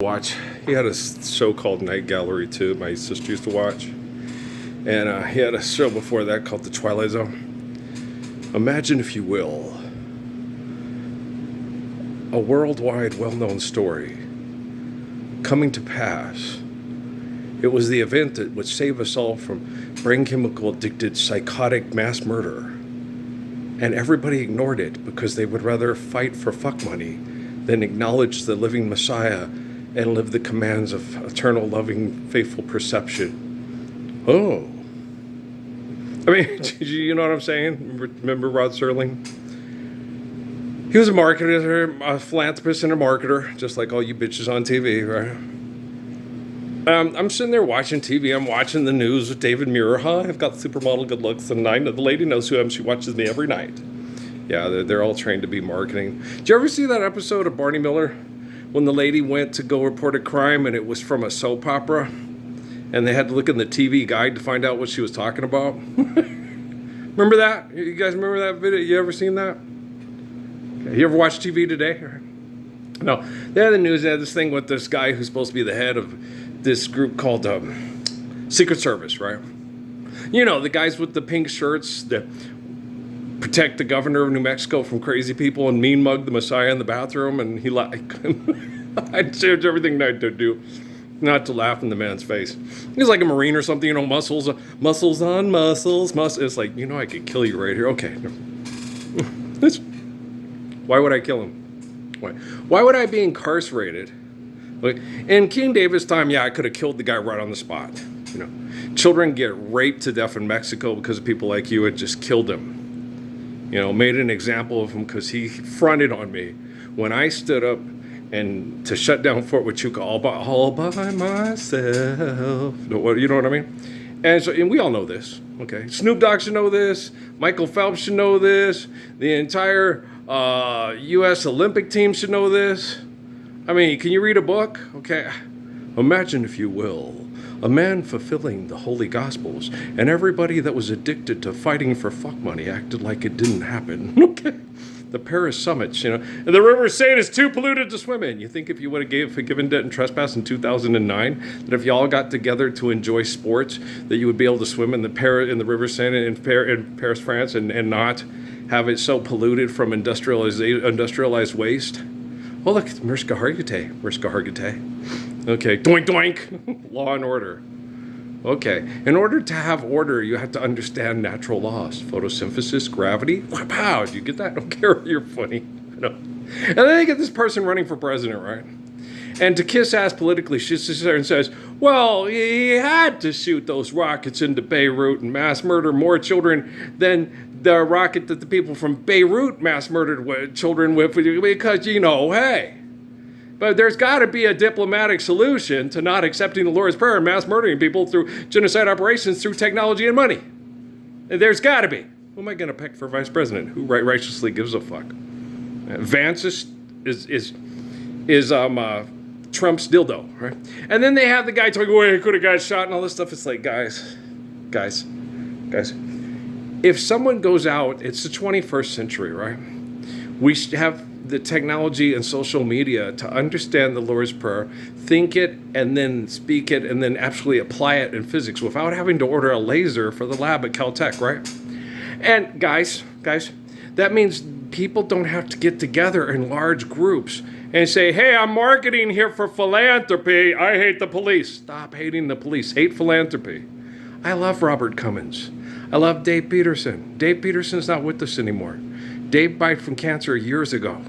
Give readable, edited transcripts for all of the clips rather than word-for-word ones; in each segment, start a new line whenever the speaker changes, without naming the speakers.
Watch. He had a show called Night Gallery too. My sister used to watch, and he had a show before that called The Twilight Zone. Imagine, if you will, a worldwide, well-known story coming to pass. It was the event that would save us all from brain chemical addicted psychotic mass murder, and everybody ignored it because they would rather fight for fuck money than acknowledge the living Messiah and live the commands of eternal, loving, faithful perception. Oh. I mean, you know what I'm saying? Remember Rod Serling? He was a marketer, a philanthropist and a marketer, just like all you bitches on TV, right? I'm sitting there watching TV. I'm watching the news with David Muir. I've got supermodel good looks, and the lady knows who I am. She watches me every night. Yeah, they're all trained to be marketing. Did you ever see that episode of Barney Miller when the lady went to go report a crime and it was from a soap opera, and they had to look in the TV guide to find out what she was talking about? Remember that? You guys remember that video? You ever seen that? Okay. You ever watch TV today? No. They had the news. They had this thing with this guy who's supposed to be the head of this group called Secret Service, right? You know, the guys with the pink shirts that protect the governor of New Mexico from crazy people and mean mug the Messiah in the bathroom, and he I'd change everything I'd do not to laugh in the man's face. He's like a Marine or something, you know, muscles on muscles. It's like, you know, I could kill you right here. Okay. Why would I kill him? Why would I be incarcerated? Like, in King David's time, yeah, I could have killed the guy right on the spot. You know, children get raped to death in Mexico because of people like you had just killed him. You know, made an example of him because he fronted on me when I stood up and to shut down Fort Huachuca all by myself. You know what I mean? And we all know this. Okay, Snoop Dogg should know this. Michael Phelps should know this. The entire U.S. Olympic team should know this. I mean, can you read a book? Okay, imagine, if you will, a man fulfilling the holy gospels, and everybody that was addicted to fighting for fuck money acted like it didn't happen. Okay. The Paris summits, you know, and the river Seine is too polluted to swim in. You think if you would have forgiven debt and trespass in 2009, that if y'all got together to enjoy sports, that you would be able to swim in the river Seine in Paris, France, and not have it so polluted from industrialized waste? Oh, look, Mirska Hargitay. Okay, doink, doink. Law and order. Okay, in order to have order, you have to understand natural laws. Photosynthesis, gravity. Wow, do you get that? I don't care. You're funny. No. And then they get this person running for president, right? And to kiss ass politically, she sits there and says, well, he had to shoot those rockets into Beirut and mass murder more children than the rocket that the people from Beirut mass murdered children with, because, you know, hey. But there's got to be a diplomatic solution to not accepting the Lord's Prayer and mass murdering people through genocide operations through technology and money. There's got to be. Who am I going to pick for vice president? Who righteously gives a fuck? Vance is Trump's dildo, right? And then they have the guy talking, well, he could have got shot and all this stuff. It's like, guys. If someone goes out, it's the 21st century, right? We have the technology and social media to understand the Lord's Prayer, think it, and then speak it, and then actually apply it in physics without having to order a laser for the lab at Caltech, right? And guys, that means people don't have to get together in large groups and say, hey, I'm marketing here for philanthropy. I hate the police. Stop hating the police. Hate philanthropy. I love Robert Cummins. I love Dave Peterson. Dave Peterson's not with us anymore. Dave died from cancer years ago.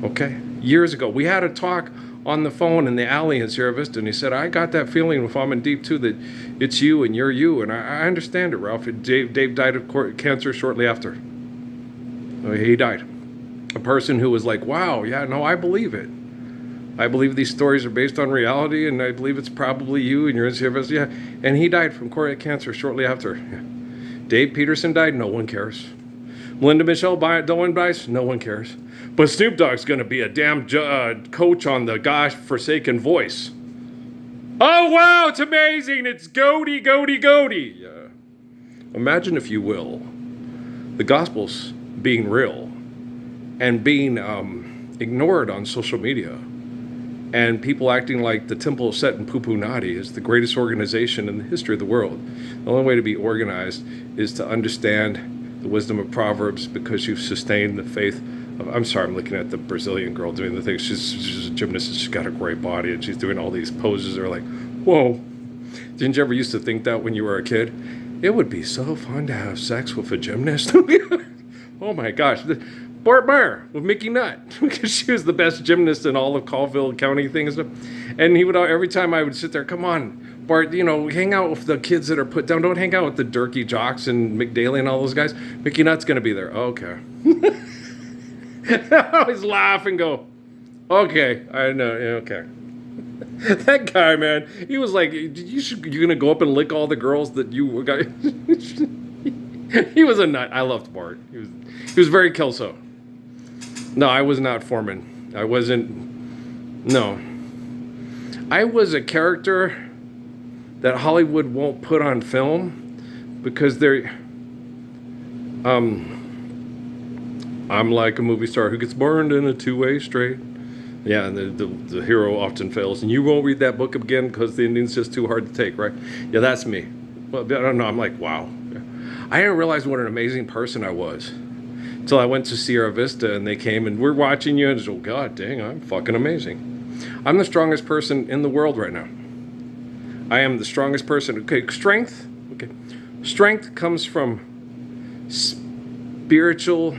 Okay? Years ago. We had a talk on the phone in the alley in Sierra Vista, and he said, I got that feeling if I'm in deep too that it's you and you're you. And I understand it, Ralph. Dave died of cancer shortly after. He died. A person who was like, wow, yeah, no, I believe it. I believe these stories are based on reality, and I believe it's probably you and you're in Sierra Vista. Yeah. And he died from cancer shortly after. Yeah. Dave Peterson died. No one cares. Melinda Michelle Dolan dies. No one cares. But Snoop Dogg's going to be a damn coach on the gosh-forsaken Voice. Oh, wow, it's amazing. It's goaty. Imagine, if you will, the Gospels being real and being ignored on social media and people acting like the Temple of Set and Pupu Nadi is the greatest organization in the history of the world. The only way to be organized is to understand the wisdom of Proverbs, because you've sustained the faith of, I'm sorry, I'm looking at the Brazilian girl doing the thing. She's a gymnast, and she's got a great body, and she's doing all these poses. They're like, whoa. Didn't you ever used to think that when you were a kid? It would be so fun to have sex with a gymnast. Oh my gosh. Bart Meyer with Mickey Nutt, because she was the best gymnast in all of Colville County things. And he would, every time I would sit there, come on, Bart, hang out with the kids that are put down. Don't hang out with the Durkee Jocks and McDaly and all those guys. Mickey Nutt's going to be there. Okay. I always laugh and go, okay, I know, okay. That guy, man, he was like, you're going to go up and lick all the girls that you got. He was a nut. I loved Bart. He was very Kelso. No, I was not Foreman. I wasn't. No. I was a character that Hollywood won't put on film because they're. I'm like a movie star who gets burned in a two-way street. Yeah, and the hero often fails. And you won't read that book again because the ending's just too hard to take, right? Yeah, that's me. Well, I don't know. I'm like, wow. I didn't realize what an amazing person I was until I went to Sierra Vista and they came and we're watching you and just, oh, God dang, I'm fucking amazing. I'm the strongest person in the world right now. I am the strongest person. Okay, strength. Okay, strength comes from spiritual,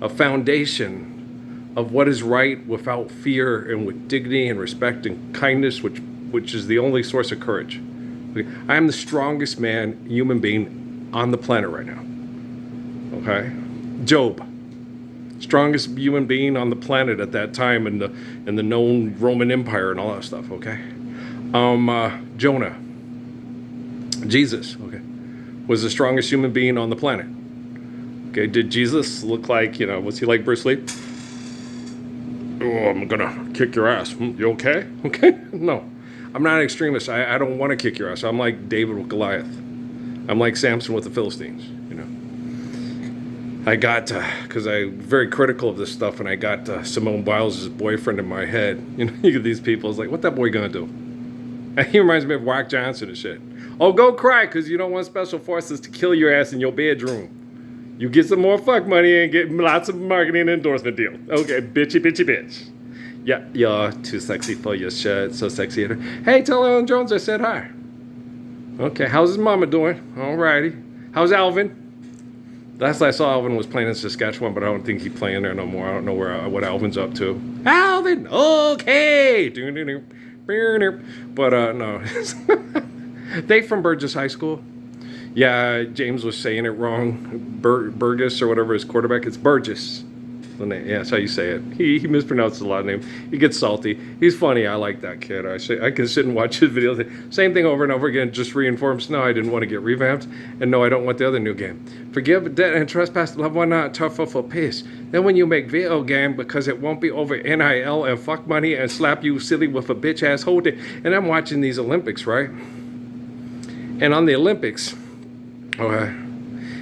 a foundation of what is right without fear and with dignity and respect and kindness, which is the only source of courage. Okay? I am the strongest human being on the planet right now. Okay? Job, strongest human being on the planet at that time in the known Roman Empire and all that stuff, okay? Jonah, Jesus, okay, was the strongest human being on the planet. Okay, did Jesus look like, was he like Bruce Lee? Oh, I'm gonna kick your ass. You okay? Okay? No, I'm not an extremist. I don't want to kick your ass. I'm like David with Goliath. I'm like Samson with the Philistines, I got, because I'm very critical of this stuff, and I got Simone Biles' boyfriend in my head. You get these people, it's like, what that boy gonna do? And he reminds me of Wack Johnson and shit. Oh, go cry, because you don't want special forces to kill your ass in your bedroom. You get some more fuck money and get lots of marketing endorsement deal. Okay, bitchy, bitchy, bitch. Yeah, you're too sexy for your shit, so sexy. Hey, tell Ellen Jones I said hi. Okay, how's his mama doing? Alrighty. How's Alvin? Last I saw, Alvin was playing in Saskatchewan, but I don't think he's playing there no more. I don't know what Alvin's up to. Alvin, okay. But no. They from Burgess High School. Yeah, James was saying it wrong. Burgess or whatever his quarterback. It's Burgess. Yeah, that's how you say it. He mispronounces a lot of names. He gets salty. He's funny. I like that kid. I can sit and watch his videos. Same thing over and over again. Just reinforms. No, I didn't want to get revamped. And no, I don't want the other new game. Forgive debt and trespass. Love one not tougher for peace. Then when you make video game, because it won't be over NIL and fuck money and slap you silly with a bitch ass holding. And I'm watching these Olympics, right? And on the Olympics, okay,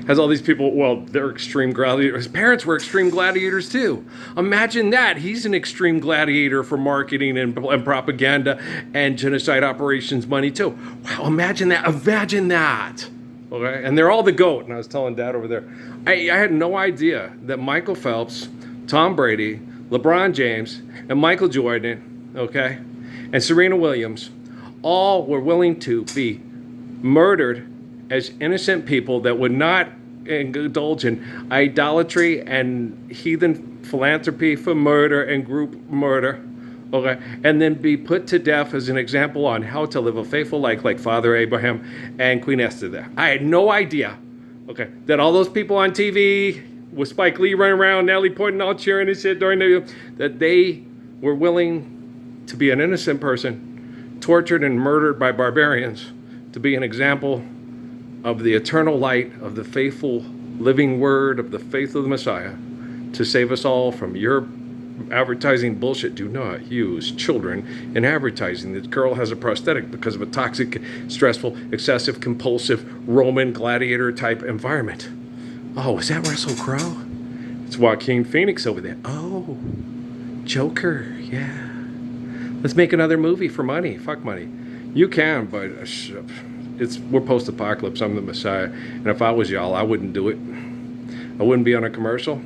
has all these people, well, they're extreme gladiators. His parents were extreme gladiators too. Imagine that. He's an extreme gladiator for marketing and propaganda and genocide operations money too. Wow, imagine that. Imagine that. Okay, and they're all the GOAT. And I was telling Dad over there, I had no idea that Michael Phelps, Tom Brady, LeBron James, and Michael Jordan, okay, and Serena Williams all were willing to be murdered as innocent people that would not indulge in idolatry and heathen philanthropy for murder and group murder, okay, and then be put to death as an example on how to live a faithful life like Father Abraham and Queen Esther there. I had no idea, okay, that all those people on TV with Spike Lee running around, Natalie Portman all cheering and shit that they were willing to be an innocent person tortured and murdered by barbarians to be an example of the eternal light of the faithful living word of the faith of the Messiah to save us all from your advertising bullshit. Do not use children in advertising. This girl has a prosthetic because of a toxic, stressful, excessive, compulsive Roman gladiator type environment. Oh, is that Russell Crowe? It's Joaquin Phoenix over there. Oh, Joker, yeah. Let's make another movie for money. Fuck money. You can, but we're post-apocalypse. I'm the Messiah. And if I was y'all, I wouldn't do it. I wouldn't be on a commercial.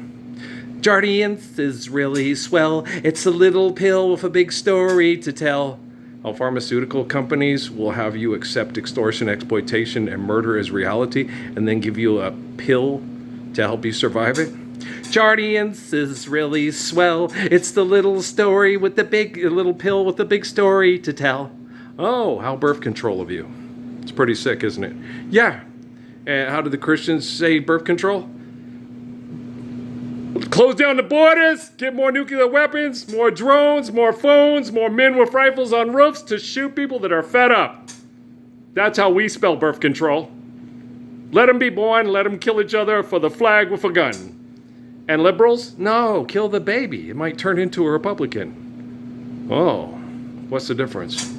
Jardiance is really swell. It's a little pill with a big story to tell. All pharmaceutical companies will have you accept extortion, exploitation, and murder as reality, and then give you a pill to help you survive it. Jardiance is really swell. It's the little story with the little pill with the big story to tell. Oh, how birth control of you. It's pretty sick, isn't it? Yeah. And how did the Christians say birth control? Close down the borders, get more nuclear weapons, more drones, more phones, more men with rifles on roofs to shoot people that are fed up. That's how we spell birth control. Let them be born, let them kill each other for the flag with a gun. And liberals? No, kill the baby. It might turn into a Republican. Oh, what's the difference?